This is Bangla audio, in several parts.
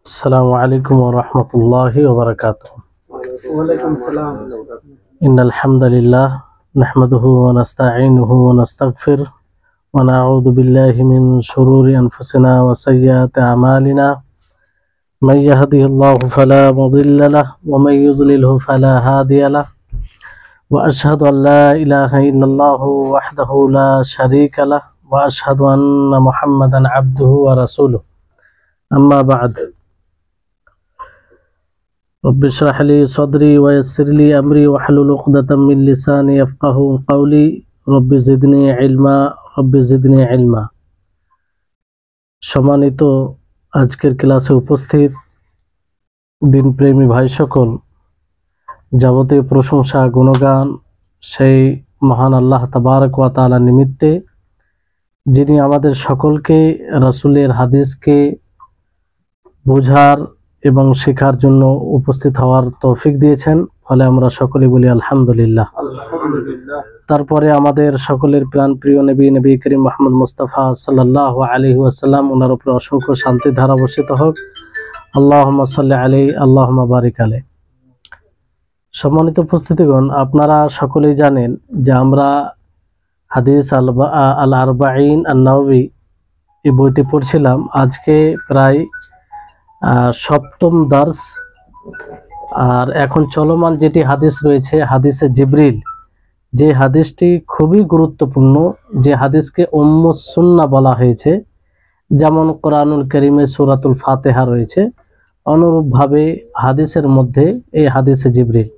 السلام عليكم ورحمة الله وبركاته. وعليكم السلام. إن الحمد لله نحمده ونستعينه ونستغفره ونعوذ بالله من شرور أنفسنا وسيئات أعمالنا. من يهده الله فلا مضل له ومن يضلله فلا هادي له. وأشهد أن لا إله إلا الله وحده لا شريك له وأشهد أن محمدا عبده ورسوله. أما بعد، رب اشرح لي صدري ويسر لي أمري واحلل عقدة من لساني يفقهوا قولي. رب زدني علما رب زدني علما। সম্মানিত আজকের ক্লাসে উপস্থিত দিনপ্রেমী ভাই সকল, যাবতীয় প্রশংসা গুণগান সেই মহান আল্লাহ তাবারক ওয়া তাআলা নিমিত্তে, যিনি আমাদের সকলকে রাসূলের হাদিসকে বোঝার এবং শেখার জন্য উপস্থিত হওয়ার তৌফিক দিয়েছেন। ফলে আমরা সকলে বলি আলহামদুলিল্লাহ। তারপরে আমাদের সকলের প্রাণ প্রিয় নবী করিম মুহাম্মদ মুস্তাফা সাল্লাল্লাহু আলাইহি ওয়াসাল্লাম, ওনার উপর অসংখ্য শান্তি ধারা বর্ষিত হোক। আল্লাহুম্মা সাল্লি আলাইহি আল্লাহুম্মা বারিক আলাইহি। সম্মানিত উপস্থিতিগণ, আপনারা সকলেই জানেন যে আমরা হাদিস আল আরবাঈন আন-নাওয়ী এই বইটি পড়ছিলাম। আজকে প্রায় সপ্তম দার্স। আর এখন চলমান যেটি হাদিস রয়েছে, হাদিসে জিবরিল, যে হাদিসটি খুবই গুরুত্বপূর্ণ, যে হাদিসকে উম্মুস সুন্নাহ বলা হয়েছে। যেমন কোরআনুল কারীমে সূরাতুল ফাতিহা রয়েছে, অনুরূপভাবে হাদিসের মধ্যে এই হাদিসে জিবরিল।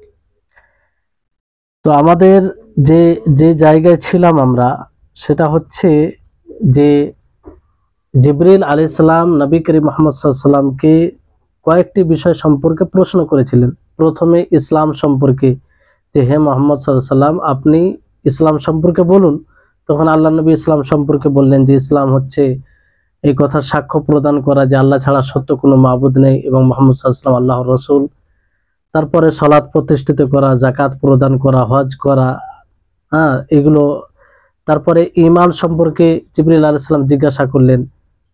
তো আমাদের যে জায়গায় ছিলাম আমরা, সেটা হচ্ছে যে জিবরিল আলাইহিস সালাম নবী করিম মুহাম্মদ সাল্লাল্লাহু আলাইহি ওয়াসাল্লামকে কয়েকটি বিষয় সম্পর্কে প্রশ্ন করেছিলেন। প্রথমে ইসলাম সম্পর্কে, যে হে মুহাম্মদ সাল্লাল্লাহু আলাইহি ওয়াসাল্লাম, আপনি ইসলাম সম্পর্কে বলুন। তখন আল্লাহ নবী ইসলাম সম্পর্কে বললেন যে ইসলাম হচ্ছে এই কথা সাক্ষ্য প্রদান করা যে আল্লাহ ছাড়া সত্য কোনো মাবুদ নেই এবং মুহাম্মদ সাল্লাল্লাহু আলাইহি ওয়াসাল্লাম আল্লাহর রাসূল। তারপরে সালাত প্রতিষ্ঠিত করা, যাকাত প্রদান করা, হজ করা, এগুলো। তারপরে ঈমান সম্পর্কে জিবরিল আলাইহিস সালাম জিজ্ঞাসা করলেন।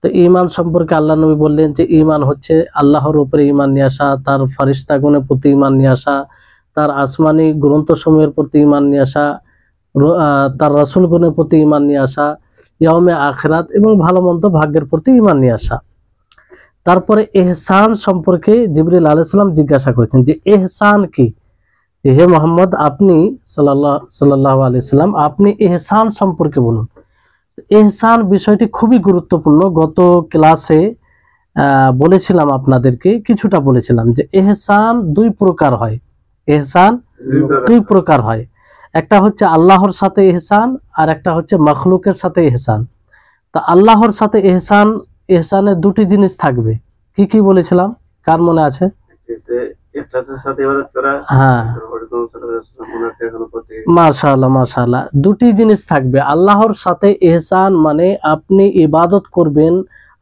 তো ঈমান সম্পর্কে আল্লাহ নবী বললেন যে ঈমান হচ্ছে আল্লাহর উপরে ঈমান নিয়ে আসা, তার ফেরেশতাগণের প্রতি ঈমান নিয়ে আসা, তার আসমানি গ্রন্থসমূহের প্রতি ঈমান নিয়ে আসা, তার রাসূলগণের প্রতি ঈমান নিয়ে আসা, ইয়াউমে আখিরাত এবং ভালো মন্দ ভাগ্যের প্রতি ঈমান নিয়ে আসা। তারপরে ইহসান সম্পর্কে জিবরিল আলাইহিস সালাম জিজ্ঞাসা করেছেন যে ইহসান কি, যে হে মুহাম্মদ আপনি সাল্লাল্লাহু আলাইহি সাল্লাম, আপনি ইহসান সম্পর্কে বলুন। ইহসান বিষয়টি খুবই গুরুত্বপূর্ণ। গত ক্লাসে বলেছিলাম আপনাদেরকে, কিছুটা বলেছিলাম যে ইহসান দুই প্রকার হয়। ইহসান দুই প্রকার হয়, একটা হচ্ছে আল্লাহর সাথে ইহসান, আর একটা হচ্ছে মাখলুকের সাথে ইহসান। তা আল্লাহর সাথে ইহসান, ইহসানের দুটি জিনিস থাকবে। কি কি বলেছিলাম, কার মনে আছে? হ্যাঁ, মাশাআল্লাহ মাশাআল্লাহ। দুটি জিনিস থাকবে। আল্লাহর সাথে ইহসান মানে আপনি ইবাদত করবেন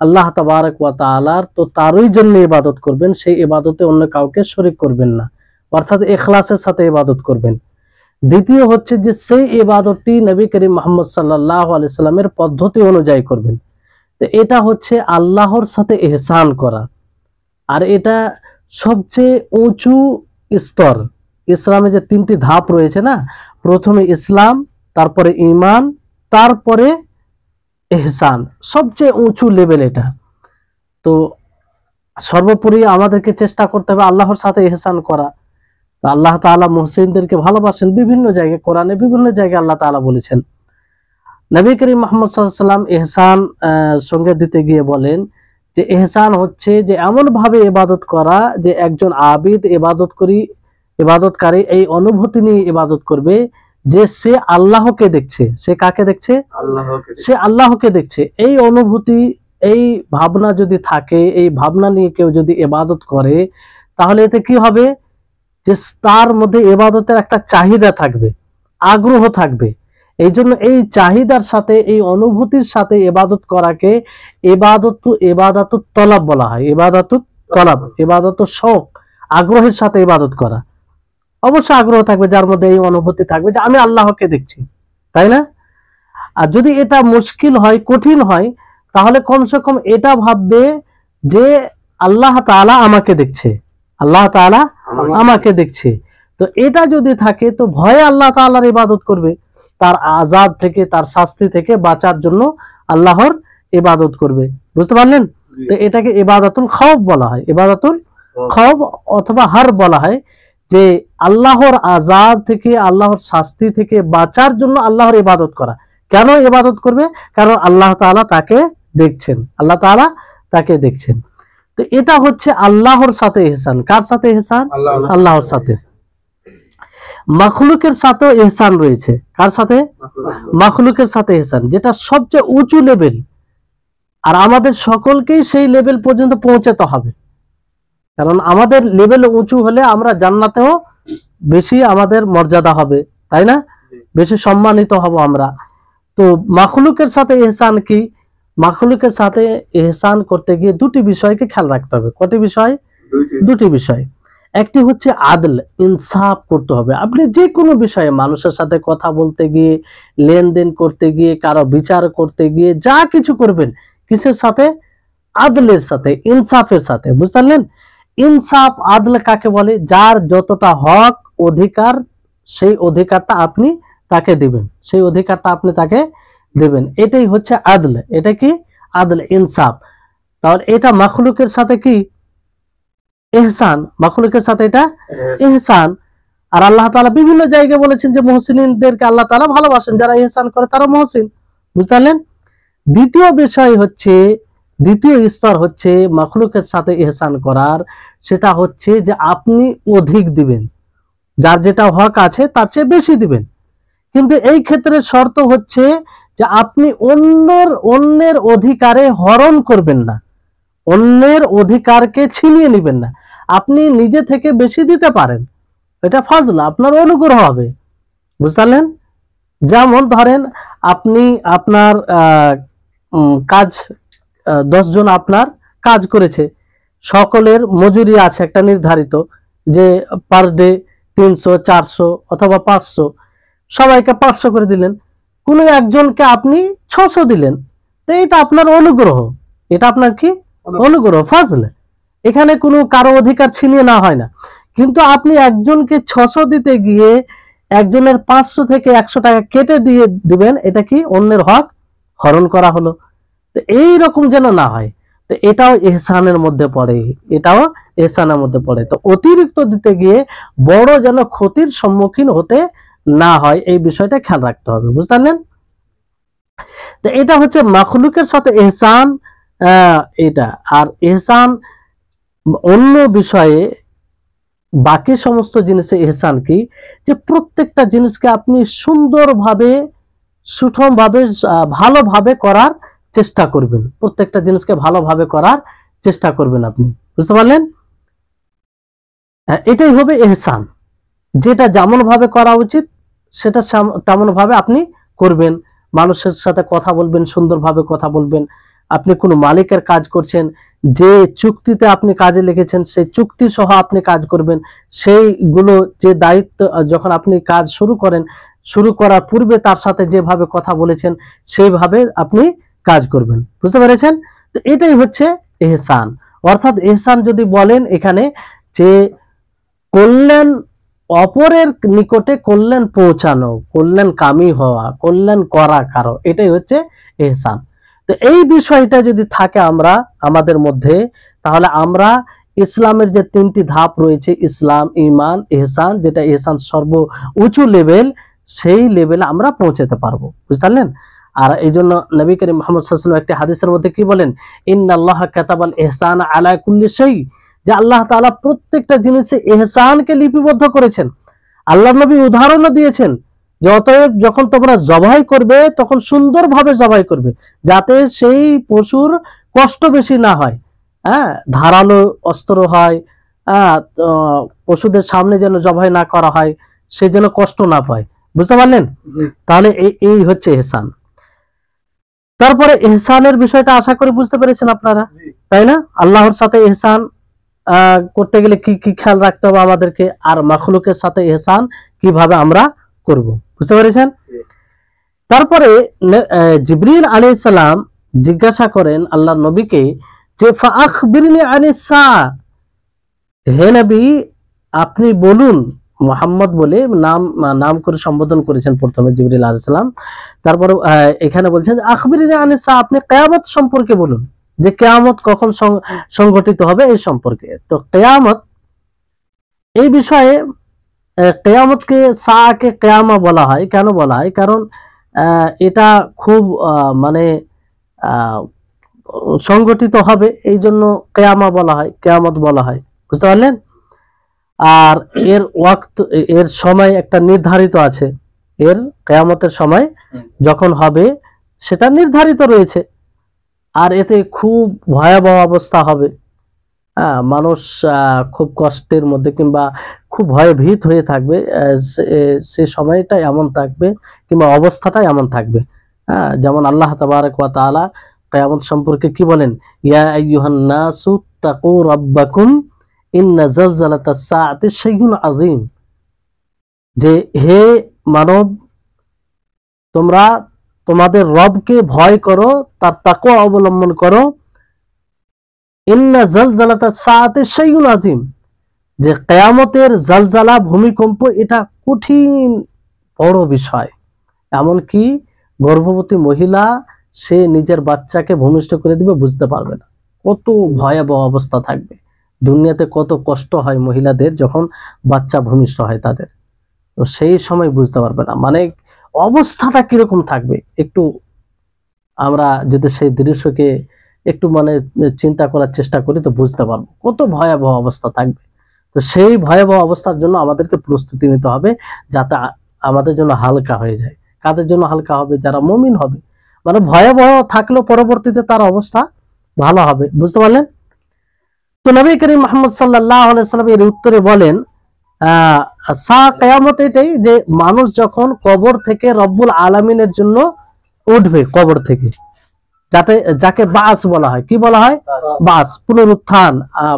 আল্লাহ তাবারক ওয়া তাআলার, তো তারই জন্য ইবাদত করবেন, সেই ইবাদতে অন্য কাউকে শরীক করবেন না, অর্থাৎ ইখলাসের সাথে ইবাদত করবেন। দ্বিতীয় হচ্ছে যে সেই ইবাদতটি নবী করিম মুহাম্মদ সাল্লাল্লাহু আলাইহি সাল্লামের পদ্ধতি অনুযায়ী করবেন। তো এটা হচ্ছে আল্লাহর সাথে ইহসান করা। আর এটা সবচেয়ে উঁচু স্তর। ইসলামে যে তিনটি ধাপ রয়েছে না, প্রথমে ইসলাম, তারপরে ঈমান, তারপরে ইহসান, সবচেয়ে উঁচু লেভেল এটা। তো সর্বোপরি আমাদেরকে চেষ্টা করতে হবে আল্লাহর সাথে ইহসান করা। তো আল্লাহ তাআলা মুহসিনদেরকে ভালোবাসেন। বিভিন্ন জায়গায় কোরআনে বিভিন্ন জায়গায় আল্লাহ তাআলা বলেছেন। নবী করিম মুহাম্মদ সাল্লাল্লাহু আলাইহি ওয়াসাল্লাম ইহসান সঙ্গে দিতে গিয়ে বলেন যে ইহসান হচ্ছে যে এমন ভাবে ইবাদত করা যে একজন আবিদ ইবাদতকারী এই অনুভূতি নিয়ে ইবাদত করবে যে সে আল্লাহকে দেখছে। সে কাকে দেখছে? সে আল্লাহকে দেখছে। এই অনুভূতি, এই ভাবনা যদি থাকে, এই ভাবনা নিয়ে কেউ যদি ইবাদত করে, তাহলে এতে কি হবে, যে তার মধ্যে ইবাদতের একটা চাহিদা থাকবে, আগ্রহ থাকবে। এই জন্য এই চাহিদার সাথে, এই অনুভূতির সাথে ইবাদত করাকে ইবাদাতুত তলব বলা হয়। ইবাদাতুত তলব, ইবাদাতুত শৌক, আগ্রহের সাথে ইবাদত করা। অবশ্যই আগ্রহ থাকবে, যার মধ্যে এই অনুভূতি থাকবে যে আমি আল্লাহকে দেখছি, তাই না? আর যদি এটা মুশকিল হয়, কঠিন হয়, তাহলে কমসে কম এটা ভাববে যে আল্লাহ তাআলা আমাকে দেখছে, আল্লাহ তাআলা আমাকে দেখছে। তো এটা যদি থাকে তো ভয়ে আল্লাহ তাআলার ইবাদত করবে, তার আযাব থেকে তার শাস্তি থেকে বাঁচার জন্য আল্লাহর ইবাদত করবে। বুঝতে পারলেন? তো এটাকে ইবাদাতুল খাউফ বলা হয়, ইবাদাতুল খাউফ অথবা হার বলা হয়, যে আল্লাহর আযাব থেকে আল্লাহর শাস্তি থেকে বাঁচার জন্য আল্লাহর ইবাদত করা। কেন ইবাদত করবে? কারণ আল্লাহ তাআলা তাকে দেখছেন, আল্লাহ তাআলা তাকে দেখছেন। তো এটা হচ্ছে আল্লাহর সাথে ইহসান। কার সাথে ইহসান? আল্লাহর সাথে। মাখলুকের সাথেও ইহসান রয়েছে। কার সাথে? মাখলুকের সাথে ইহসান, যেটা সবচেয়ে উঁচু লেভেল। আর আমাদের সকলকেই সেই লেভেল পর্যন্ত পৌঁছাতে হবে, কারণ আমাদের লেভেল উঁচু হলে আমরা জান্নাতেও বেশি আমাদের মর্যাদা হবে, তাই না? বেশি সম্মানিত হব আমরা। তো মাখলুকের সাথে ইহসান কি? মাখলুকের সাথে ইহসান করতে গিয়ে দুটি বিষয়কে খেয়াল রাখতে হবে। কটি বিষয়? দুটি বিষয়। একটি হচ্ছে আদল, ইনসাফ করতে হবে। আপনি যে কোনো বিষয়ে মানুষের সাথে কথা বলতে গিয়ে, লেনদেন করতে গিয়ে, কারো বিচার করতে গিয়ে, যা কিছু করবেন কিসের সাথে? আদলের সাথে, ইনসাফের সাথে। বুঝতে পারলেন? ইনসাফ আদল কাকে বলে? যার যতটা হক অধিকার, সেই অধিকারটা আপনি তাকে দিবেন, সেই অধিকারটা আপনি তাকে দেবেন। এটাই হচ্ছে আদল। এটা কি? আদল, ইনসাফ। তাহলে এটা মাখলুকের সাথে কি? ইহসান। মাখলুকের সাথে এটা ইহসান। আর আল্লাহ তাআলা বিভিন্ন জায়গায় বলেছেন যে মুহসিনদেরকে আল্লাহ তাআলা ভালোবাসেন, যারা ইহসান করে তারা মুহসিন। বুঝতে পারলেন? দ্বিতীয় বিষয় হচ্ছে, দ্বিতীয় স্তর হচ্ছে মাখলুকের সাথে ইহসান করার, সেটা হচ্ছে যে আপনি অধিক দিবেন, যার যেটা হক আছে তার চেয়ে বেশি দিবেন। কিন্তু এই ক্ষেত্রে শর্ত হচ্ছে যে আপনি অন্যের অধিকারে হরণ করবেন না, অন্যের অধিকারকে ছিনিয়ে নেবেন না। আপনি নিজে থেকে বেশি দিতে পারেন, এটা ফাজলা, আপনার অনুগ্রহ হবে। বুঝতে পারলেন? যেমন ধরেন আপনি আপনার কাজ 10 জন আপনার কাজ করেছে, সকলের মজুরি আছে একটা নির্ধারিত, যে পার ডে 300, 400 অথবা 500, সবাইকে 500 করে দিলেন। কোনো একজনকে আপনি 600 দিলেন, তো এটা আপনার অনুগ্রহ, এটা আপনার কি? অনুগ্রহ, ফাজলে। এখানে কোনো কারো অধিকার ছিনিয়ে না হয় না। কিন্তু আপনি একজনকে 600 দিতে গিয়ে একজনের 500 থেকে 100 টাকা কেটে দিয়ে দিবেন, এটা কি? অন্যের হক হরণ করা হলো। তো এই রকম যেন না হয়। তো এটাও ইহসানের মধ্যে পড়ে, এটাও ইহসানের মধ্যে পড়ে। তো অতিরিক্ত দিতে গিয়ে বড় যেন ক্ষতির সম্মুখীন হতে না হয়, এই বিষয়টা খেয়াল রাখতে হবে। বুঝতে পারলেন? তো এটা হচ্ছে মাখলুকের সাথে ইহসান। এটা আর ইহসান অন্য বিষয়ে, বাকি সমস্ত জিনিসে ইহসান কি? যে প্রত্যেকটা জিনিসকে আপনি সুন্দরভাবে, সুঠমভাবে, ভালোভাবে করার চেষ্টা করবেন। প্রত্যেকটা জিনিসকে ভালোভাবে করার চেষ্টা করবেন আপনি। বুঝতে পারলেন? এটাই হবে ইহসান। যেটা যেমন ভাবে করা উচিত সেটা তেমন ভাবে আপনি করবেন। মানুষের সাথে কথা বলবেন, সুন্দরভাবে কথা বলবেন। আপনি কোনো মালিকের কাজ করছেন, যে চুক্তিতে আপনি কাজে লেগেছেন সেই চুক্তি সহ আপনি কাজ করবেন। সেইগুলো যে দায়িত্ব, যখন আপনি কাজ শুরু করেন, শুরু করার পূর্বে তার সাথে যেভাবে কথা বলেছেন সেইভাবে আপনি কাজ করবেন। বুঝতে পেরেছেন? তো এটাই হচ্ছে ইহসান। অর্থাৎ ইহসান যদি বলেন এখানে যে কল্যাণ, অপরের নিকটে কল্যাণ পৌঁছানো, কল্যাণ কামী হওয়া, কল্যাণ করা কারো, এটাই হচ্ছে ইহসান। তো এই বিষয়টা যদি থাকে আমাদের মধ্যে, তাহলে আমরা ইসলামের যে 3টি ধাপ রয়েছে, ইসলাম, ঈমান, ইহসান, যেটা ইহসান সর্ব উঁচু লেভেল, সেই লেভেলে আমরা পৌঁছাতে পারবো। বুঝতে পারলেন? আর এই জন্য নবী করিম মুহাম্মদ সাল্লাল্লাহু আলাইহি ওয়াসাল্লাম একটি হাদিসের মধ্যে কি বলেন? ইন্নাল্লাহা কাতাবাল ইহসান আলা কুল্লি শাই, যে আল্লাহ তাআলা প্রত্যেকটা জিনিসে ইহসানকে লিপিবদ্ধ করেছেন। আল্লাহ নবী উদাহরণও দিয়েছেন যে অতএব যখন তোমরা জবাই করবে তখন সুন্দরভাবে জবাই করবে, যাতে সেই পশুর কষ্ট বেশি না হয়। ধারালো অস্ত্র হয়, পশুদের সামনে যেন জবাই না করা হয়, সে যেন কষ্ট না পায়। বুঝতে পারলেন? তাহলে এই হচ্ছে ইহসান। তারপরে ইহসানের বিষয়টা আশা করি বুঝতে পেরেছেন আপনারা, তাই না? আল্লাহর সাথে ইহসান করতে গেলে কি কি খেয়াল রাখতে হবে আমাদেরকে, আর মাখলুকের সাথে ইহসান কিভাবে আমরা করব। বুঝতে পেরেছেন? তারপরে জিবরিল আলাইহিস সালাম জিজ্ঞাসা করেন আল্লাহর নবীকে যে ফাআখবিরনি আনিস সাআ, হে নবী আপনি বলুন, মুহাম্মদ বলে নাম করে সম্বোধন করেছেন প্রথমে জিবরিল আলাইহিস সালাম। তারপর এখানে বলছেন আখবিরনি আনিস সাআ, আপনি কিয়ামত সম্পর্কে বলুন, যে কিয়ামত কখন সংঘটিত হবে এই সম্পর্কে। তো কিয়ামত এই বিষয়ে কিয়ামতকে সাআকে কিয়ামা বলা হয়। কেন বলা হয়? কারণ এটা খুব মানে সংগঠিত হবে, এই জন্য কিয়ামা বলা হয়, কিয়ামত বলা হয়। বুঝতে পারলেন? আর এর ওয়াক্ত, এর সময় একটা নির্ধারিত আছে, এর কিয়ামতের সময় যখন হবে সেটা নির্ধারিত রয়েছে। আর এতে খুব ভয়াবহ অবস্থা হবে। মানুষ খুব কষ্টের মধ্যে কিংবা খুব ভয়ে ভীত হয়ে থাকবে, সে সময়টা এমন থাকবে কিংবা অবস্থাটা এমন থাকবে। যেমন আল্লাহ তাবারক ওয়া তাআলা কিয়ামত সম্পর্কে কি বলেন? ইয়া আইয়ুহান নাসু তাকু রাব্বাকুম ইন্না জালজালাতাস সাআতি শাইউন আযীম, যে হে মানব তোমরা তোমাদের রবকে ভয় করো, তার তাকওয়া অবলম্বন করো। ইন্না জালজালাতাস সাআতি শাইউন আযীম, যে কিয়ামতের জালজালা, ভূমিকম্প, এটা কঠিন বড় বিষয়। এমনকি গর্ভবতী মহিলা সে নিজের বাচ্চাকে ভূমিষ্ঠ করে দিবে, বুঝতে পারবে না। কত ভয়াবহ অবস্থা থাকবে। দুনিয়াতে কত কষ্ট হয় মহিলাদের যখন বাচ্চা ভূমিষ্ঠ হয় তাদের, তো সেই সময় বুঝতে পারবে না মানে অবস্থাটা কিরকম থাকবে। একটু আমরা যদি সেই দৃশ্যকে একটু মানে চিন্তা করার চেষ্টা করি তো বুঝতে পারবো কত ভয়াবহ অবস্থা থাকবে। তো সেই ভয়াবহ অবস্থার জন্য আমাদেরকে প্রস্তুতি নিতে হবে, যাতে আমাদের জন্য হালকা হয়ে যায়। কাদের জন্য হালকা হবে? যারা মুমিন হবে। মানে ভয়াবহ থাকলেও পরবর্তীতে তার অবস্থা ভালো হবে। বুঝতে পারলেন? তো নবী করিম মুহাম্মদ সাল্লাল্লাহু আলাইহি সাল্লাম এর উত্তরে বলেন কিয়ামত এটাই, যে মানুষ যখন কবর থেকে রব্বুল আলামিনের জন্য উঠবে, কবর থেকে, যাকে বাস বলা হয়। কি বলা হয়? বাস, পুনরুত্থান,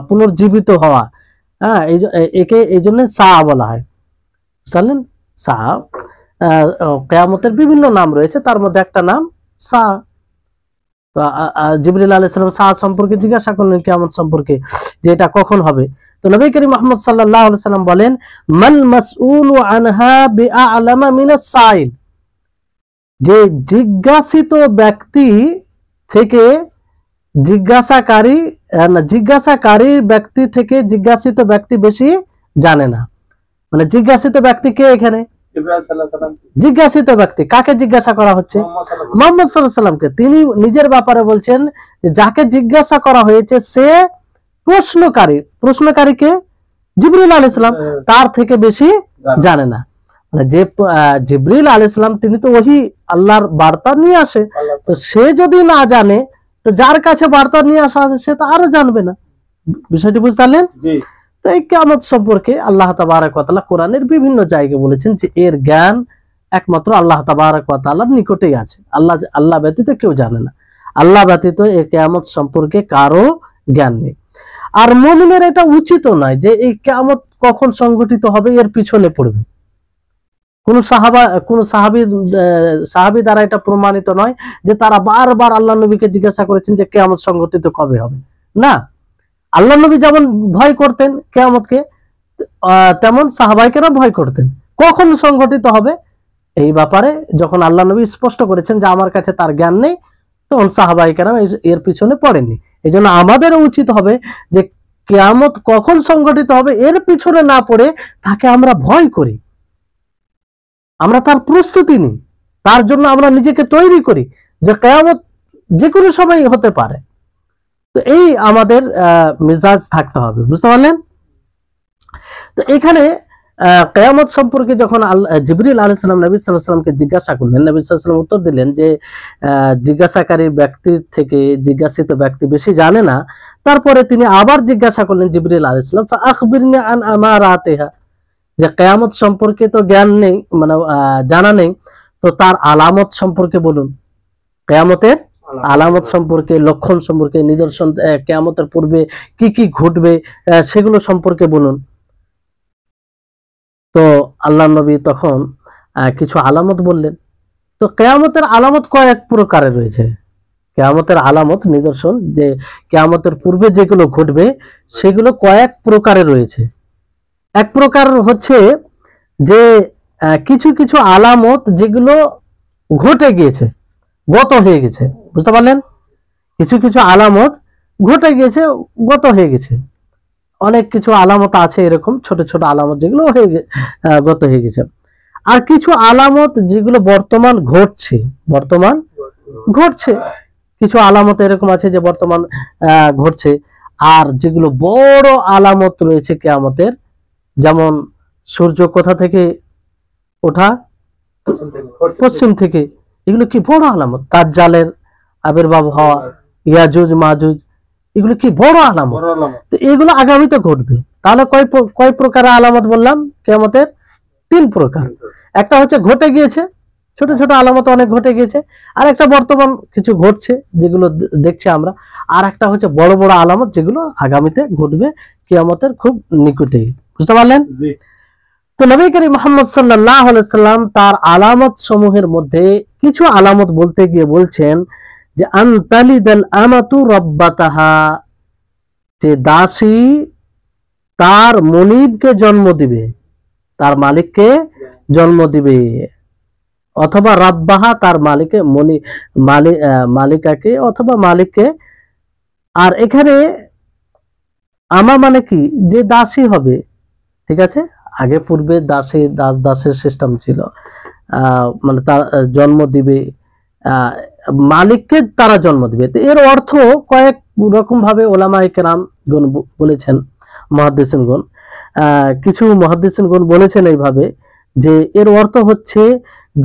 পুনর্জীবিত হওয়া। একে এই জন্য সাআ বলা হয়। বুঝলেন? সাআ, কিয়ামতের বিভিন্ন নাম রয়েছে, তার মধ্যে একটা নাম সাআ। জিবরিল আলাইহিস সালাম সাআ সম্পর্কে জিজ্ঞাসা করলেন, কিয়ামত সম্পর্কে, যে এটা কখন হবে। তো নবী করিম মুহাম্মদ সাল্লাল্লাহু আলাইহি সাল্লাম বলেন মাল মাসউলু আনহা বিআ'লামা মিনাস সাইল, যে জিজ্ঞাসিত ব্যক্তি থেকে জিজ্ঞাসাকারীর ব্যক্তি থেকে জিজ্ঞাসিত ব্যক্তি বেশি জানে না। মানে জিজ্ঞাসিত ব্যক্তি কে এখানে? জিজ্ঞাসিত ব্যক্তি কাকে জিজ্ঞাসা করা হচ্ছে? মুহাম্মদ সাল্লাল্লাহু আলাইহি সাল্লামকে। তিনি নিজের ব্যাপারে বলছেন যে যাকে জিজ্ঞাসা করা হয়েছে সে প্রশ্নকারীকে জিবরিল আলাইহিস সালাম তার থেকে বেশি জানে না। মানে যে জিবরিল আলাইহিস সালাম তিনি তো ওহী আল্লাহর বার্তা নিয়ে আসে, তো সে যদি না জানে তো যার কাছে বার্তা নিয়ে আসা আছে সে তো আরো জানবে না। বিষয়টি বুঝতে পারলেন? তো এই কিয়ামত সম্পর্কে আল্লাহ তাবারক ওয়া তাআলা কোরআনের বিভিন্ন জায়গায় বলেছেন যে এর জ্ঞান একমাত্র আল্লাহ তাবারক ওয়া তাআলার নিকটেই আছে। আল্লাহ ব্যতীত কেউ জানে না। আল্লাহ ব্যতীত এই কিয়ামত সম্পর্কে কারো জ্ঞান নেই। আর মুমিনের এটা উচিত নয় যে এই কিয়ামত কখন সংঘটিত হবে এর পিছনে পড়বে। কোন সাহাবী দ্বারা এটা প্রমাণিত নয় যে তারা বারবার আল্লাহ নবীকে জিজ্ঞাসা করেছেন যে কিয়ামত সংঘটিত কবে হবে। না, আল্লাহ নবী যেমন ভয় করতেন কিয়ামতকে, তেমন সাহাবাইকেরা ভয় করতেন। কখন সংঘটিত হবে এই ব্যাপারে যখন আল্লাহ নবী স্পষ্ট করেছেন যে আমার কাছে তার জ্ঞান নেই, তখন সাহাবাইকেরা এর পিছনে পড়েননি। এই জন্য আমাদের উচিত হবে যে কিয়ামত কখন সংঘটিত হবে এর পিছনে না পড়ে তাকে আমরা ভয় করি, আমরা তার প্রস্তুতি নিই, তার জন্য আমরা নিজেকে তৈরি করি যে কিয়ামত যে কোনো সময় হতে পারে। তো এই আমাদের মেজাজ থাকতে হবে। বুঝতে পারলেন? তো এখানে কিয়ামত সম্পর্কে যখন জিবরিল আলাইহিস সালাম নবী সাল্লাল্লাহু আলাইহি সাল্লামকে জিজ্ঞাসা করলেন, নবী সাল্লাল্লাহু আলাইহি সাল্লাম উত্তর দিলেন যে জিজ্ঞাসাকারী ব্যক্তির থেকে জিজ্ঞাসিত ব্যক্তি বেশি জানে না। তারপরে তিনি আবার জিজ্ঞাসা করলেন জিবরিল আলাইহিস সালাম ফাআখবিরনি আন আমারাতিহা, যে কিয়ামত সম্পর্কে তো জ্ঞান নেই, মানে জানা নেই, তো তার আলামত সম্পর্কে বলুন। কিয়ামতের আলামত সম্পর্কে, লক্ষণ সম্পর্কে, নিদর্শন, কিয়ামতের পূর্বে কি কি ঘটবে সেগুলো সম্পর্কে বলুন। তো আল্লাহ নবী তখন কিছু আলামত বললেন। তো কিয়ামতের আলামত কয়েক প্রকারের রয়েছে। কিয়ামতের আলামত নিদর্শন, যে কিয়ামতের পূর্বে যেগুলো ঘটবে সেগুলো কয়েক প্রকারে রয়েছে। এক প্রকার হচ্ছে যে কিছু কিছু আলামত যেগুলো ঘটে গিয়েছে, গত হয়ে গেছে, বুঝতে পারলেন? কিছু কিছু আলামত ঘটে গিয়েছে, গত হয়ে গেছে। অনেক কিছু আলামত আছে এরকম ছোট ছোট আলামত যেগুলো গত হয়ে গেছে। আর কিছু আলামত যেগুলো বর্তমান ঘটছে, বর্তমান ঘটছে। কিছু আলামত এরকম আছে যে বর্তমান ঘটছে। আর যেগুলো বড় আলামত রয়েছে কিয়ামতের, যেমন সূর্য কোথা থেকে ওঠা, পশ্চিম থেকে, এগুলো কি বড় আলামত। দাজ্জালের আবির্ভাব হওয়া, ইয়াজুজ মাজুজ, এগুলো কি বড় আলামত। তো এগুলো আগামীতে ঘটবে। তাহলে কয় প্রকার আলামত বললাম কিয়ামতের? 3 প্রকার। একটা হচ্ছে ঘটে গিয়েছে, ছোট ছোট আলামত অনেক ঘটে গিয়েছে। আর একটা বর্তমান কিছু ঘটছে যেগুলো দেখছি আমরা। আর একটা হচ্ছে বড় বড় আলামত যেগুলো আগামীতে ঘটবে কিয়ামতের খুব নিকটেই। বুঝতে পারলেন? তো নবী করিম মুহাম্মদ সাল্লাল্লাহু আলাইহি সাল্লাম তার আলামত সমূহের মধ্যে কিছু আলামত বলতে গিয়ে বলছেন যে আনতালিদাল আমাতু রাব্বাতাহা, যে দাসী তার মনিবকে জন্ম দিবে, তার মালিককে জন্ম দিবে, অথবা রাব্বাহা তার মালিকে মালিকাকে অথবা মালিককে। আর এখানে আমা মানে কি, যে দাসী হবে, ঠিক আছে? আগে পূর্বে দাসের সিস্টেম ছিল, মানে তার জন্ম দিবে, মালিককে তারা জন্ম দিবে। তো এর অর্থ কয়েক রকম ভাবে ওলামায়ে কেরাম গণ বলেছেন, মুহাদ্দিসিনগণ। কিছু মুহাদ্দিসিনগণ বলেছেন এইভাবে যে এর অর্থ হচ্ছে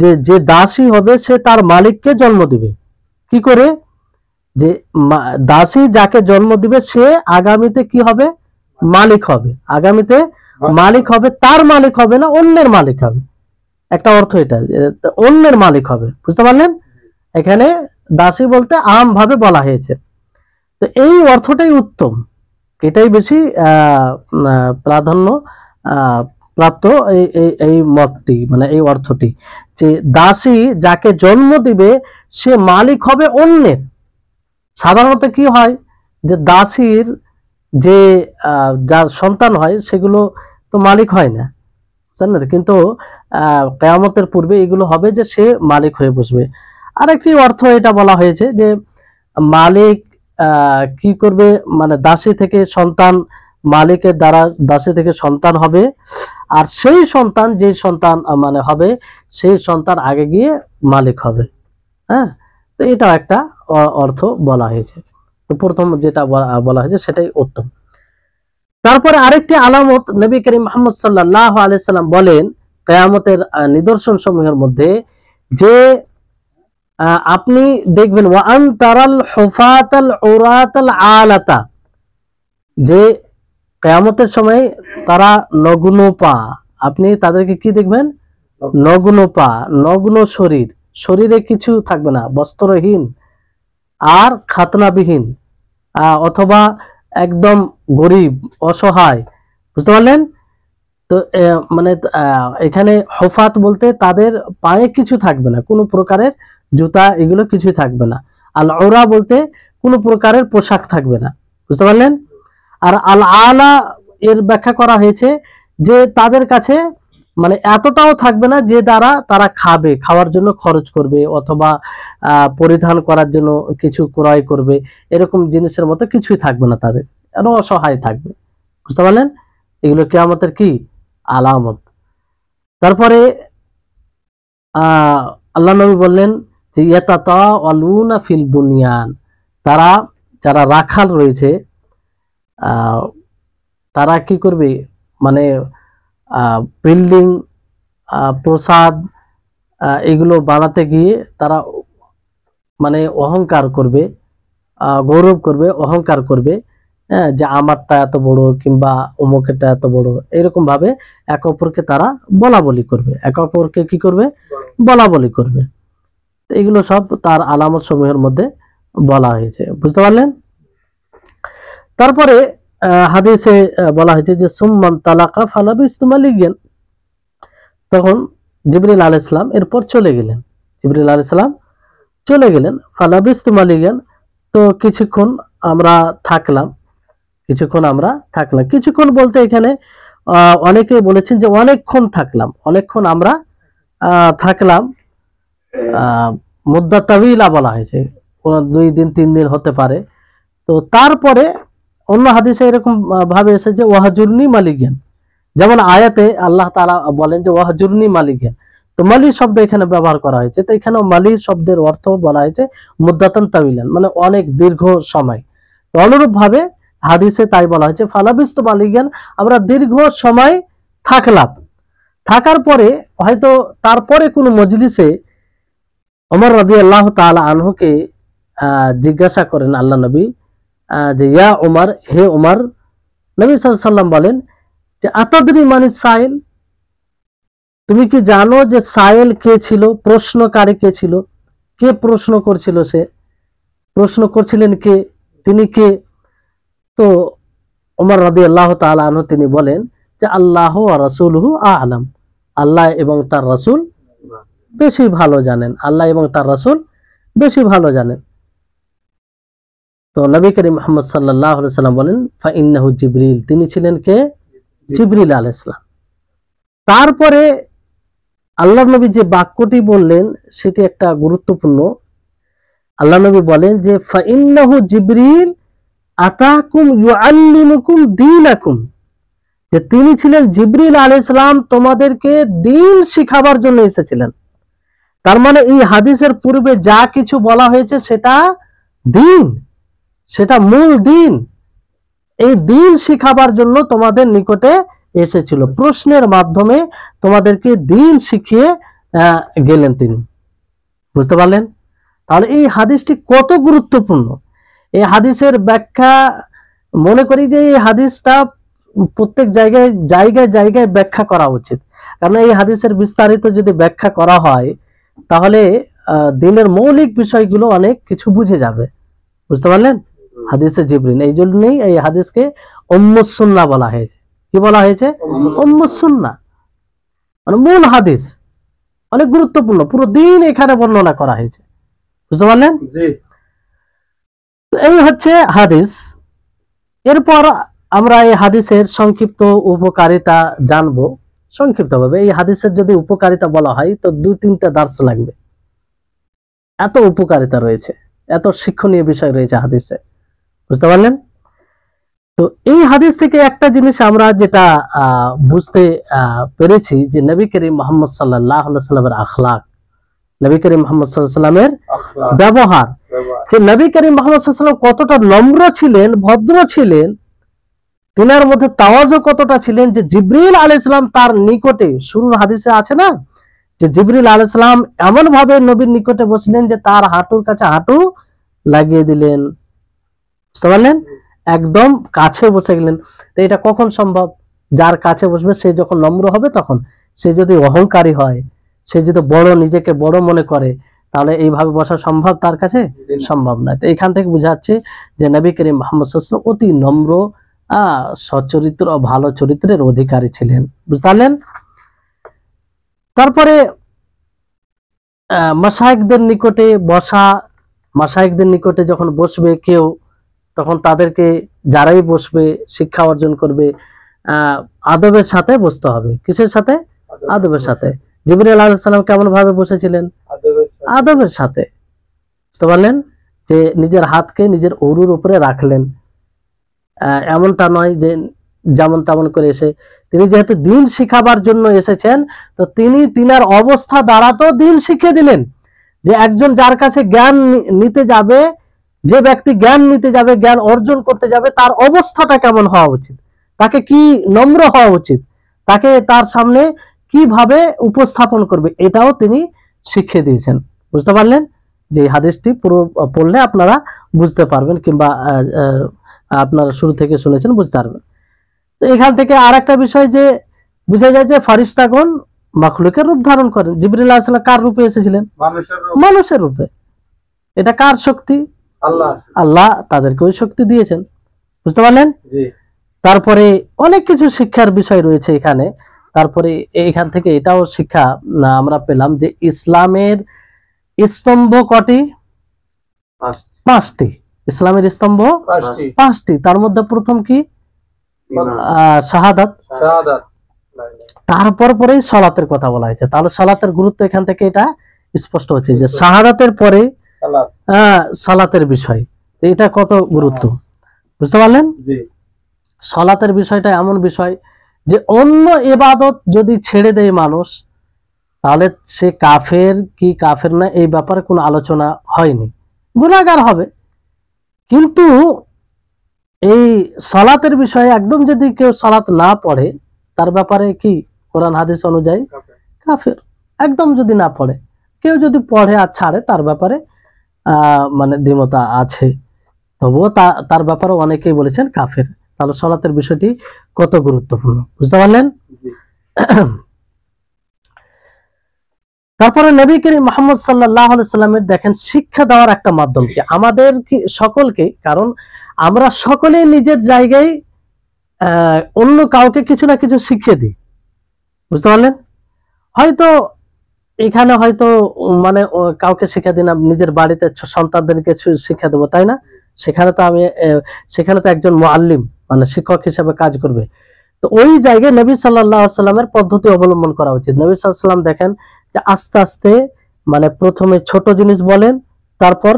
যে যে দাসী হবে সে তার মালিককে জন্ম দিবে। কি করে? যে দাসী যাকে জন্ম দিবে সে আগামীতে কি হবে? মালিক হবে। আগামীতে মালিক হবে, তার মালিক হবে না, অন্যের মালিক হবে। একটা অর্থ এটা, অন্যের মালিক হবে। বুঝতে পারলেন? এখানে দাসী বলতে আম ভাবে বলা হয়েছে। তো এই অর্থটাই উত্তম, এটাই বেশি প্রাধান্য প্রাপ্ত এই মতটি, মানে এই অর্থটি, যে দাসী যাকে জন্ম দিবে সে মালিক হবে অন্যের। সাধারণত কি হয় যে দাসীর যে যার সন্তান হয় সেগুলো তো মালিক হয় না, জানেন? কিন্তু কিয়ামতের পূর্বে এগুলো হবে যে সে মালিক হয়ে বসবে। আরেকটি অর্থ এটা বলা হয়েছে যে মালিক কি করবে, মানে দাসী থেকে সন্তান, মালিকের দ্বারা দাসী থেকে সন্তান হবে, আর সেই সন্তান, যে সন্তান মানে হবে, সেই সন্তান আগে গিয়ে মালিক হবে। হ্যাঁ, তো এটাও একটা অর্থ বলা হয়েছে। তো প্রথম যেটা বলা হয়েছে সেটাই উত্তম। তারপরে আরেকটি আলামত নবী করিম মুহাম্মদ সাল্লাল্লাহু আলাইহি সাল্লাম বলেন কিয়ামতের নিদর্শন সমূহের মধ্যে, যে আপনি দেখবেন ওয়া আন তারাল হুফাতাল উরাতাল আলাতা, যে কিয়ামতের সময় তারা নগ্ন পা, আপনি তাদেরকে কি দেখবেন? নগ্ন পা, নগ্ন শরীর, শরীরে কিছু থাকবে না, বস্ত্রহীন আর খাতনাবিহীন, অথবা একদম গরিব অসহায়। বুঝতে পারলেন? তো মানে এখানে হুফাত বলতে তাদের পায়ে কিছু থাকবে না, কোনো প্রকারের জুতা এগুলো কিছুই থাকবে না। আল উরা বলতে কোনো প্রকারের পোশাক থাকবে না। বুঝতে পারলেন? আর আল আলা এর ব্যাখ্যা করা হয়েছে যে তাদের কাছে মানে এতটাও থাকবে না যে দ্বারা তারা খাবে, খাওয়ার জন্য খরচ করবে, অথবা পরিধান করার জন্য কিছু ক্রয় করবে, এরকম জিনিসের মতো কিছুই থাকবে না, তাদের আরো অসহায় থাকবে। বুঝতে পারলেন? এগুলো কিয়ামতের কি আলামত। তারপরে আল্লাহ নবী বললেন যে ইয়াতাতাওয়ালুনা ফিল বুনিয়ান, তারা যারা রাখাল রয়েছে তারা কি করবে, মানে বিল্ডিং, প্রসাদ এগুলো বানাতে গিয়ে তারা মানে অহংকার করবে, গৌরব করবে, অহংকার করবে, যে আমারটা এত বড় কিংবা অমুকেরটা এত বড়, এরকম ভাবে এক অপরকে তারা বলা বলি করবে, এক অপরকে কি করবে? বলা বলি করবে। তো এগুলো সব তার আলামত সমূহের মধ্যে বলা হয়েছে। বুঝতে পারলেন? তারপরে হাদিসে বলা হয়েছে যে সুম্মান তালাকা ফালাবিসতুম আলাইহিন, তখন জিবরিল আলাইহিস সালাম এরপর চলে গেলেন। জিবরিল আলাইহিস সালাম চলে গেলেন। ফালাবিস্তু মালিয়ান, তো কিছুক্ষণ আমরা থাকলাম। কিছুক্ষণ বলতে এখানে অনেকে বলেছেন যে অনেকক্ষণ থাকলাম, অনেকক্ষণ আমরা থাকলাম। মুদ্দা তাবিলা বলা হয়েছে, কোন 2 দিন 3 দিন হতে পারে। তো তারপরে অন্য হাদিসে এরকম ভাবে এসেছে ওয়াহজুরনি মালিকান, যেমন আয়াতে আল্লাহ তাআলা বলেন যে ওয়াহজুরনি মালিকান, তো মালি শব্দ এখানে ব্যবহার করা হয়েছে। তো এখানে মালি শব্দের অর্থ বলা হয়েছে মুদ্দাতান তাবিলান, মানে অনেক দীর্ঘ সময়। তো অনুরূপ ভাবে হাদিসে তাই বলা হয়েছে ফালাবিস্তু মালিকান, আমরা দীর্ঘ সময় থাকলাম। থাকার পরে হয়তো তারপরে কোনো মজলিসে ওমর রাদিয়াল্লাহু তাআলা আনহুকে জিজ্ঞাসা করেন আল্লাহ নবী যে ইয়া ওমর, হে ওমর, নবী সাল্লাল্লাহু আলাইহি ওয়াসাল্লাম বলেন যে আতাদরি মানিস সাইল, তুমি কি জানো যে সাইল কে ছিল, প্রশ্নকারী কে ছিল, কে প্রশ্ন করছিল, সে প্রশ্ন করছিলেন কে, তিনি কে? তো ওমর রাদিয়াল্লাহু তাআলা আনহু তিনি বলেন যে আল্লাহ ওয়া রাসূলুহু আ'লাম, আল্লাহ এবং তার রাসূল বেশি ভালো জানেন, আল্লাহ এবং তার রাসূল বেশি ভালো জানেন। তো নবী করিম মুহাম্মদ সাল্লাল্লাহু আলাইহি সাল্লাম বলেন ফা ইন্নাহু জিবরিল, তিনি ছিলেন কে? জিবরিল আলাইহিস সালাম। তারপরে আল্লাহর নবী যে বাক্যটি বললেন সেটি একটা গুরুত্বপূর্ণ। আল্লাহ নবী বলেন যে ফা ইন্নাহু জিবরিল আতাকুম ইউআল্লিমুকুম দীনাকুম, যে তিনি ছিলেন জিবরিল আলাইহিস সালাম, তোমাদেরকে দ্বীন শিখাবার জন্য এসেছিলেন। তার মানে এই হাদিসের পূর্বে যা কিছু বলা হয়েছে সেটা দ্বীন, সেটা মূল দ্বীন। এই দ্বীন শিখাবার জন্য তোমাদের নিকটে এসেছিল, প্রশ্নের মাধ্যমে তোমাদেরকে দ্বীন শিখিয়ে গেলেন তিনি। বুঝতে পারলেন? তাহলে এই হাদিসটি কত গুরুত্বপূর্ণ। এই হাদিসের ব্যাখ্যা, মনে করি যে এই হাদিসটা প্রত্যেক জায়গায় জায়গায় জায়গায় ব্যাখ্যা করা উচিত, কারণ এই হাদিসের বিস্তারিত যদি ব্যাখ্যা করা হয় তাহলে দ্বীনের মৌলিক বিষয়গুলো অনেক কিছু বুঝে যাবে। বুঝতে পারলেন? হাদিসে জিবরিল, এই জন্যই এই হাদিসকে উম্মুস সুন্নাহ বলা হয়েছে। কি বলা হয়েছে? উম্মুস সুন্নাহ, মানে মূল হাদিস, অনেক গুরুত্বপূর্ণ, পুরো দিন এখানে বর্ণনা করা হয়েছে। বুঝতে পারলেন? এই হচ্ছে হাদিস। এরপর আমরা এই হাদিসের সংক্ষিপ্ত উপকারিতা জানবো সংক্ষিপ্তভাবে। এই হাদিসের যদি উপকারিতা বলা হয় তো 2-3টা দার্স লাগবে, এত উপকারিতা রয়েছে, এত শিক্ষণীয় বিষয় রয়েছে হাদিসে। বুঝতে পারলেন? তো এই হাদিস থেকে একটা জিনিস আমরা যেটা বুঝতে পেরেছি যে নবী করিম মুহাম্মদ সাল্লাল্লাহু আলাইহি ওয়াসাল্লামের আখলাক, নবী করিম মুহাম্মদ সাল্লাল্লাহু আলাইহি ওয়াসাল্লামের ব্যবহার, যে নবী করিম মুহাম্মদ সাল্লাল্লাহু আলাইহি ওয়াসাল্লাম কতটা নম্র ছিলেন, ভদ্র ছিলেন, তিনার মধ্যে তাওয়াজু কতটা ছিলেন, যে জিবরিল আলাইহিস সালাম তার নিকটে, শুরুর হাদিসে আছে না যে জিবরিল আলাইহিস সালাম এমন ভাবে নবীর নিকটে বসলেন যে তার হাঁটুর কাছে হাঁটু লাগিয়ে দিলেন। বুঝতে পারলেন? একদম কাছে বসে গেলেন। তো এটা কখন সম্ভব? যার কাছে বসবে সে যখন নম্র হবে তখন। সে যদি অহংকারী হয়, সে যদি বড়, নিজেকে বড় মনে করে, তাহলে এইভাবে বসা সম্ভব তার কাছে? সম্ভব নয়। তো এখান থেকে বোঝা যাচ্ছে যে নবী করিম মুহাম্মদ সাল্লাল্লাহু আলাইহি ওয়াসাল্লাম অতি নম্র, সচ্চরিত্র ও ভালো চরিত্রের অধিকারী ছিলেন। বুঝতে পারলেন? তারপরে মাশায়েখদের নিকটে বসা, মাশায়েখদের নিকটে যখন বসবে কেউ, তখন তাদেরকে, যারাই বসবে শিক্ষা অর্জন করবে, আদবের সাথে বসতে হবে। কিসের সাথে? আদবের সাথে। জিবরিল আলাইহিস সালাম কেমন ভাবে বসেছিলেন? আদবের সাথে। বুঝতে পারলেন? যে নিজের হাতকে নিজের উরুর উপরে রাখলেন, এমনটা নয় যে যেমন তেমন করে এসে। তিনি যেহেতু দ্বীন শিখাবার জন্য এসেছেন, তো তিনি তিনার অবস্থা দ্বারা তো দ্বীন শিখিয়ে দিলেন। যে একজন যার কাছে জ্ঞান নিতে যাবে, যে ব্যক্তি জ্ঞান নিতে যাবে, জ্ঞান অর্জন করতে যাবে, তার অবস্থাটা কেমন হওয়া উচিত, তাকে কি নম্র হওয়া উচিত, তাকে তার সামনে কিভাবে উপস্থাপন করবে, এটাও তিনি শিখিয়ে দিয়েছেন। বুঝতে পারলেন? যে হাদিসটি পুরো পড়লে আপনারা বুঝতে পারবেন, কিংবা আপনারা শুরু থেকে শুনেছেন, বুঝতে পারবেন। তো এখান থেকে আর একটা বিষয় যে বুঝা যায় যে ফারিস্তাগণ মাখলুকের রূপ ধারণ করেন। জিবরিল আলাইহিস সালাম কার রূপে এসেছিলেন? মানুষের রূপে। এটা কার শক্তি? আল্লাহ তাদেরকে ওই শক্তি দিয়েছেন। বুঝতে পারলেন? তারপরে অনেক কিছু শিক্ষার বিষয় রয়েছে এখানে। তারপরে এখান থেকে এটাও শিক্ষা আমরা পেলাম যে ইসলামের স্তম্ভ কটি? পাঁচটি। ইসলামের স্তম্ভ পাঁচটি। তার মধ্যে প্রথম কি? শাহাদাত। তারপর পরেই সালাতের কথা বলা হয়েছে। তাহলে সালাতের গুরুত্ব এখান থেকে এটা স্পষ্ট হচ্ছে যে শাহাদাতের পরে সালাতের বিষয়, এটা কত গুরুত্ব, বুঝতে পারলেন? সালাতের বিষয়টা এমন বিষয় যে অন্য ইবাদত যদি ছেড়ে দেয় মানুষ, তাহলে সে কাফের কি কাফের না এই ব্যাপারে কোনো আলোচনা হয়নি, গুনাহগার হবে। কিন্তু এই সালাতের বিষয়ে একদম যদি কেউ সালাত না পড়ে, তার ব্যাপারে কি কোরআন হাদিস অনুযায়ী কাফের। একদম যদি না পড়ে, কেউ যদি পড়ে আর ছাড়ে, তার ব্যাপারে মানে দ্বিমত আছে, তবুও তার ব্যাপারে অনেকেই বলেছেন কাফের। তাহলে সালাতের বিষয়টি কত গুরুত্বপূর্ণ, বুঝতে পারলেন? তারপরে নবী করিম মুহাম্মদ সাল্লাল্লাহু আলাইহি সাল্লামের দেখেন শিক্ষা দেওয়ার একটা মাধ্যম কি আমাদের কি সকলকে, কারণ আমরা সকলেই নিজের জায়গায় অন্য কাউকে কিছু না কিছু শিখিয়ে দিই, বুঝতে পারলেন? হয়তো এখানে হয়তো মানে কাউকে শিক্ষা দিই না, নিজের বাড়িতে সন্তানদেরকে শিক্ষা দেবো, তাই না? সেখানে তো একজন মুআল্লিম মানে শিক্ষক হিসেবে কাজ করবে। তো ওই জায়গায় নবী সাল্লাল্লাহু আলাইহি সাল্লামের পদ্ধতি অবলম্বন করা উচিত। নবী সাল্লাল্লাহু আলাইহি সাল্লাম দেখেন যে আস্তে আস্তে মানে প্রথমে ছোট জিনিস বলেন, তারপর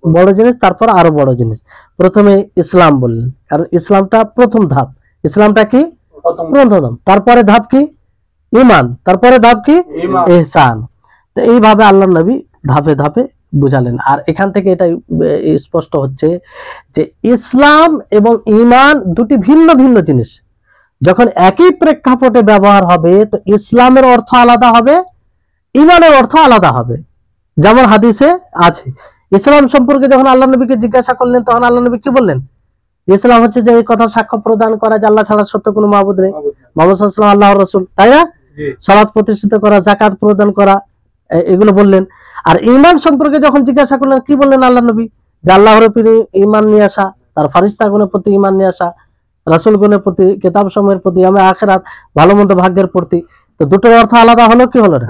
বড় জিনিস, তারপর আরো বড় জিনিস। প্রথমে ইসলাম বললেন, কারণ ইসলামটা প্রথম ধাপ। ইসলামটা কি প্রথম ধাপ। তারপরে ধাপ কি? ঈমান। তারপরে ধাপ কি? ইহসান। তো এইভাবে আল্লাহর নবী ধাপে ধাপে বুঝালেন। আর এখান থেকে এটা স্পষ্ট হচ্ছে যে ইসলাম এবং ঈমান দুটি ভিন্ন ভিন্ন জিনিস। যখন একই প্রেক্ষাপটে ব্যবহার হবে, তো ইসলামের অর্থ আলাদা হবে, ঈমানের অর্থ আলাদা হবে। যেমন হাদিসে আছে, ইসলাম সম্পর্কে যখন আল্লাহ নবীকে জিজ্ঞাসা করলেন, তখন আল্লাহ নবী কি বললেন? ইসলাম হচ্ছে যে এই কথা সাক্ষ্য প্রদান করা যে আল্লাহ ছাড়া সত্য কোনো মাবুদ নেই, মুহাম্মদ সাল্লাল্লাহু আলাইহি ওয়াসাল্লাম আল্লাহর রাসূল, তাই না? সালাত প্রতিষ্ঠিত করা, যাকাত প্রদান করা, এগুলো বললেন। আর ঈমান সম্পর্কে যখন জিজ্ঞাসা করলেন, কি বললেন আল্লাহ নবী? যে আল্লাহর প্রতি ঈমান নিয়ে আসা, তার ফেরেশতাগণের প্রতি ঈমান নিয়ে আসা, রাসূলগণের প্রতি, কিতাবসমূহের প্রতি, ইয়াউমে আখিরাত, ভালো মন্দ ভাগ্যের প্রতি। তো দুটোর অর্থ আলাদা হলো কি হলো না?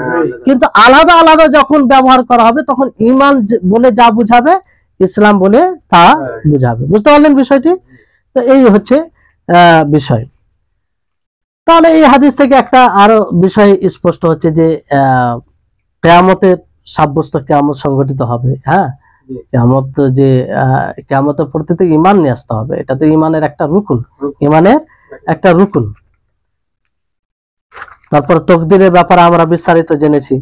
কিন্তু আলাদা আলাদা যখন ব্যবহার করা হবে, তখন ঈমান বলে যা বুঝাবে, ইসলাম বলে তা বুঝাবে, বুঝতে পারলেন বিষয়টি? তো এই হচ্ছে বিষয়। তাহলে এই হাদিস থেকে একটা আরো বিষয় স্পষ্ট হচ্ছে যে কিয়ামতের সাব্যস্ত কিয়ামত সংঘটিত হবে। হ্যাঁ, কিয়ামত যে কিয়ামতের প্রতিতে ঈমান নিয়ে আসতে হবে, এটা তো ঈমানের একটা রুকুন, ঈমানের একটা রুকুন। তারপর তাকদীরের ব্যাপারে আমরা বিস্তারিত জেনেছি,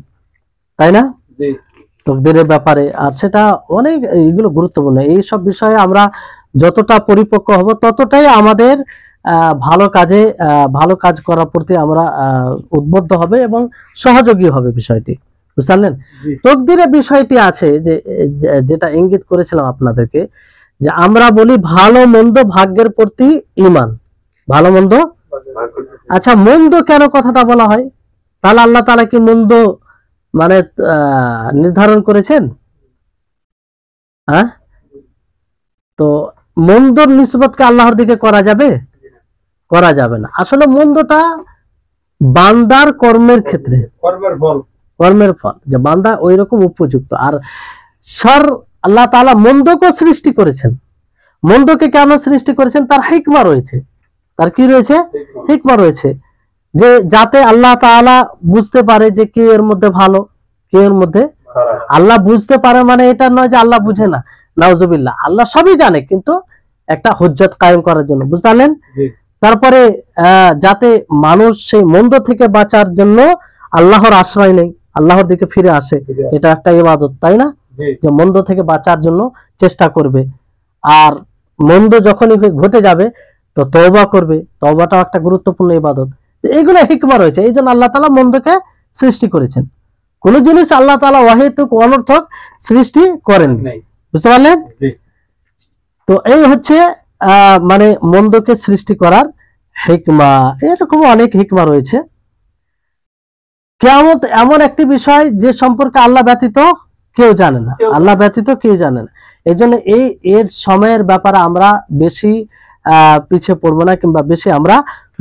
তাই না? তাকদীরের ব্যাপারে, আর সেটা অনেক এগুলো গুরুত্বপূর্ণ। এই সব বিষয়ে আমরা যতটা পরিপক্ক হব, ততটাই আমাদের ভালো কাজ করার প্রতি আমরা উদ্বুদ্ধ হবে এবং সহযোগী হবে বিষয়টি, বুঝতে পারলেন? তাকদীরের বিষয়টি আছে যে যেটা ইঙ্গিত করেছিলাম আপনাদেরকে, যে আমরা বলি ভালো মন্দ ভাগ্যের প্রতি ঈমান, ভালো মন্দ। আচ্ছা, মন্দ কেন কথাটা বলা হয়? তাহলে আল্লাহ তাআলা কি মন্দ মানে নির্ধারণ করেছেন? হ্যাঁ, তো মন্দর নিসবতকে আল্লাহর দিকে করা যাবে? করা যাবে না। আসলে মন্দটা বান্দার কর্মের ক্ষেত্রে, কর্মের ফল, যে বান্দা ওই রকম উপযুক্ত। আর শার, আল্লাহ তাআলা মন্দকে সৃষ্টি করেছেন। মন্দকে কেন সৃষ্টি করেছেন? তার হিকমা রয়েছে। তার কি রয়েছে? হিকমা রয়েছে, যে যাতে আল্লাহ তাআলা বুঝতে পারে যে কে এর মধ্যে ভালো, কে এর মধ্যে খারাপ। আল্লাহ বুঝতে পারে মানে এটা নয় যে আল্লাহ বুঝে না, নাউজুবিল্লাহ, আল্লাহ সবই জানে, কিন্তু একটা হুজ্জত কায়েম করার জন্য, বুঝতে পারলেন? তারপরে যাতে মানুষ সেই মন্দ থেকে বাঁচার জন্য আল্লাহর আশ্রয় নেই, আল্লাহর দিকে ফিরে আসে, এটা একটা ইবাদত, তাই না? যে মন্দ থেকে বাঁচার জন্য চেষ্টা করবে, আর মন্দ যখনই ঘটে যাবে তো তওবা করবে, তওবাটাও একটা গুরুত্বপূর্ণ ইবাদত। এইগুলো হিকমা রয়েছে, এই জন্য আল্লাহ তাআলা মন্দকে সৃষ্টি করেছেন। কোন জিনিস আল্লাহ তাআলা অহেতুক অনর্থক সৃষ্টি করেন, বুঝতে পারলেন? তো এই হচ্ছে মানে মন্দকে সৃষ্টি করার হিকমা। এরকম অনেক হিকমা রয়েছে। কিয়ামত এমন একটি বিষয় যে সম্পর্কে আল্লাহ ব্যতীত কেউ জানে না, আল্লাহ ব্যতীত কেউ জানে না। এই জন্য এর সময়ের ব্যাপারে আমরা বেশি পিছিয়ে পড়বো না, কিংবা বেশি আমরা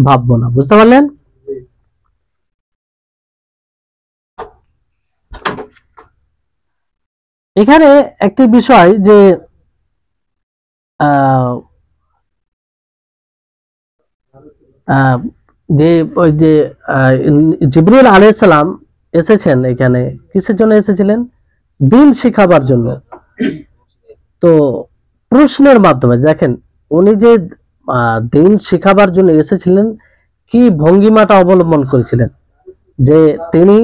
ভাববো না, বুঝতে পারলেন? এখানে একটি বিষয় যে আহ, আহ, যে ওই যে জিবরিল আলাইহিস সালাম এসেছেন এখানে কিসের জন্য এসেছিলেন? দিন শিখাবার জন্য। তো প্রশ্নের মাধ্যমে দেখেন উনি যে দিন শিখাবার জন্য এসেছিলেন, কি ভঙ্গিমাটা অবলম্বন করেছিলেন, যে তিনি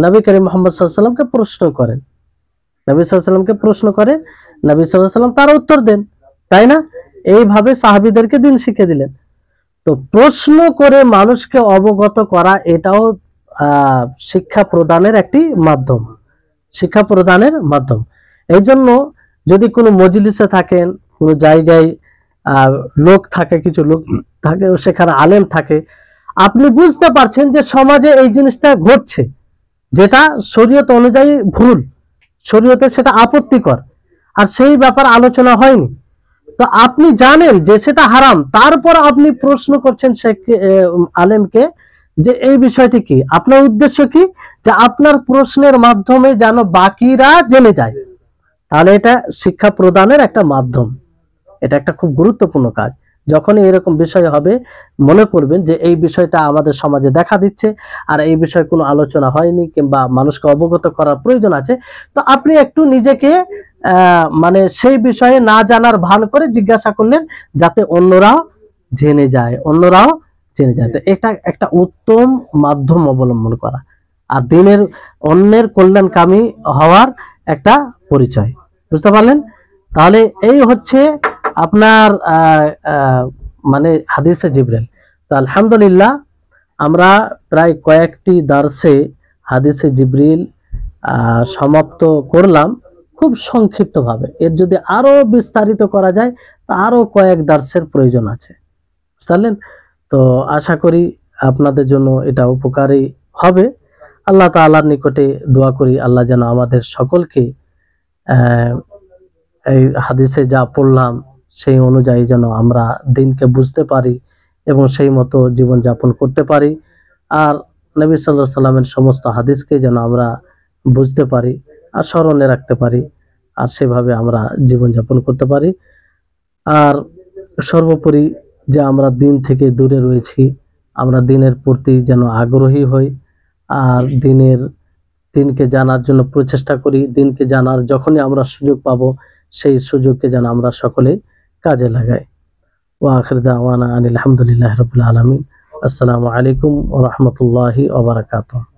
নবী করিম মুহাম্মদ সাল্লাল্লাহু আলাইহি সাল্লামকে প্রশ্ন করেন, নবী সাল্লাল্লাহু আলাইহি সাল্লামকে প্রশ্ন করে, নবী সাল্লাল্লাহু আলাইহি সাল্লাম তার উত্তর দেন, তাই না? এইভাবে সাহাবীদেরকে দিন শিখিয়ে দিলেন। তো প্রশ্ন করে মানুষকে অবগত করা এটাও শিক্ষা প্রদানের একটি মাধ্যম, শিক্ষা প্রদানের মাধ্যম। এই জন্য যদি কোনো মজলিসে থাকেন, কোনো জায়গায় লোক থাকে, কিছু লোক থাকে, সেখানে আলেম থাকে, আপনি বুঝতে পারছেন যে সমাজে এই জিনিসটা ঘটছে, যেটা শরীয়ত অনুযায়ী ভুল, শরীয়তে সেটা আপত্তিকর, আর সেই ব্যাপার আলোচনা হয়নি, তো আপনি জানেন যে সেটা হারাম, তারপর আপনি প্রশ্ন করছেন সে আলেমকে যে এই বিষয়টি কি, আপনার উদ্দেশ্য কি, যে আপনার প্রশ্নের মাধ্যমে যেন বাকিরা জেনে যায়, তাহলে এটা শিক্ষা প্রদানের একটা মাধ্যম। এটা একটা খুব গুরুত্বপূর্ণ কাজ। যখনই এরকম বিষয় হবে, মনে করবেন যে এই বিষয়টা আমাদের সমাজে দেখা দিচ্ছে, আর এই বিষয়ে কোনো আলোচনা হয়নি কিংবা মানুষকে অবগত করার প্রয়োজন আছে, তো আপনি একটু নিজেকে মানে সেই বিষয়ে না জানার ভান করে জিজ্ঞাসা করলেন, যাতে অন্যরাও জেনে যায়, অন্যরাও জেনে যায়। তো এটা একটা উত্তম মাধ্যম অবলম্বন করা, আর দিনের অন্যের কল্যাণকামী হওয়ার একটা পরিচয়। বুঝতে পারলেন? তাহলে এই হচ্ছে আপনার মানে হাদিসে জিবরিল। তো আলহামদুলিল্লাহ আমরা প্রায় কয়েকটি দার্সে হাদিসে জিবরিল সমাপ্ত করলাম খুব সংক্ষিপ্তভাবে। এর যদি আরো বিস্তারিত করা যায় তা আরো কয়েক দার্সের প্রয়োজন আছে, বুঝলেন? তো আশা করি আপনাদের জন্য এটা উপকারী হবে। আল্লাহ তাআলার নিকটে দোয়া করি আল্লাহ যেন আমাদের সকলকে এই হাদিসে যা পড়লাম সেই অনুযায়ী যেন আমরা দিনকে বুঝতে পারি এবং সেই মতো জীবন যাপন করতে পারি, আর নবী সাল্লাল্লাহু আলাইহি সাল্লামের সমস্ত হাদিসকে যেন আমরা বুঝতে পারি আর স্মরণে রাখতে পারি, আর সেভাবে আমরা জীবন যাপন করতে পারি। আর সর্বোপরি যে আমরা দিন থেকে দূরে রয়েছি, আমরা দিনের প্রতি যেন আগ্রহী হই, আর দিনকে জানার জন্য প্রচেষ্টা করি। দিনকে জানার যখনই আমরা সুযোগ পাবো, সেই সুযোগকে যেন আমরা সকলে কাজে লাগাই। ওয়া আখির দাওয়ানা আনিল হামদুলিল্লাহি রাব্বিল আলামিন। আসসালামু আলাইকুম ওয়া রাহমাতুল্লাহি ওয়া বারাকাতুহু।